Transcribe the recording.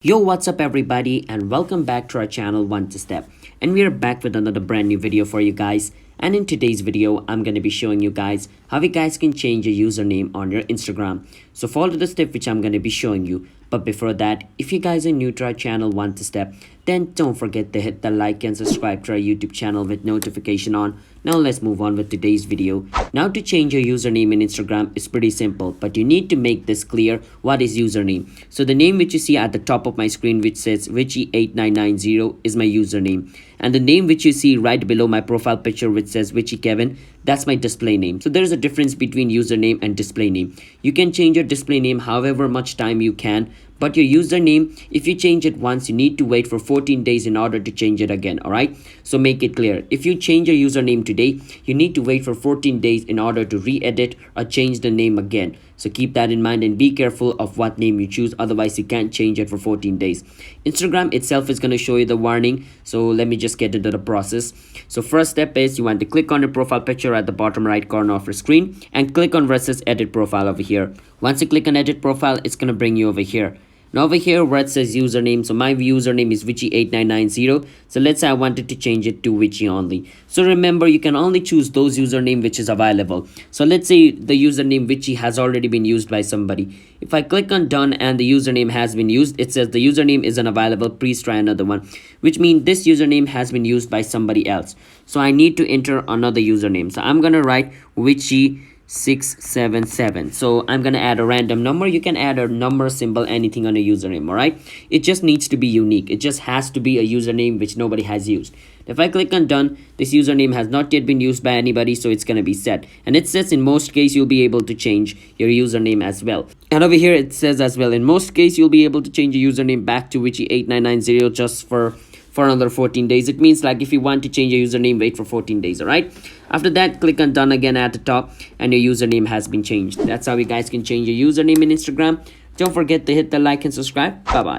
Yo, what's up everybody, and welcome back to our channel One to Step. And we are back with another brand new video for you guys. And in today's video, I'm going to be showing you guys how you guys can change your username on your Instagram. So follow the step which I'm going to be showing you. But before that, if you guys are new to our channel One to Step, then don't forget to hit the like and subscribe to our YouTube channel with notification on. Now let's move on with today's video. Now to change your username in Instagram is pretty simple, but you need to make this clear. What is username? So the name which you see at the top of my screen which says Richie8990 is my username. And the name which you see right below my profile picture which says Richie Kevin, that's my display name. So there's a difference between username and display name. You can change your display name however much time you can, but your username, if you change it once, you need to wait for 14 days in order to change it again. Alright, so make it clear. If you change your username today, you need to wait for 14 days in order to re-edit or change the name again. So keep that in mind and be careful of what name you choose, otherwise you can't change it for 14 days. Instagram itself is going to show you the warning, so let me just get into the process. So first step is you want to click on your profile picture at the bottom right corner of your screen and click on where it says edit profile over here. Once you click on edit profile, it's going to bring you over here. Now over here where it says username, so my username is Richie8990. So let's say I wanted to change it to Richie only. So remember, you can only choose those username which is available. So let's say the username Richie has already been used by somebody. If I click on done and the username has been used, it says the username isn't available, please try another one. Which means this username has been used by somebody else. So I need to enter another username. So I'm gonna write Richie677. So I'm gonna add a random number. You can add a number, symbol, anything on a username. All right, it just needs to be unique. It just has to be a username which nobody has used. If I click on done, this username has not yet been used by anybody, so it's gonna be set. And it says in most cases you'll be able to change your username as well. And over here it says as well, in most cases you'll be able to change your username back to Richie8990 just for another 14 days. It means like if you want to change your username, wait for 14 days. All right, after that click on done again at the top and your username has been changed. That's how you guys can change your username in Instagram. Don't forget to hit the like and subscribe. Bye bye.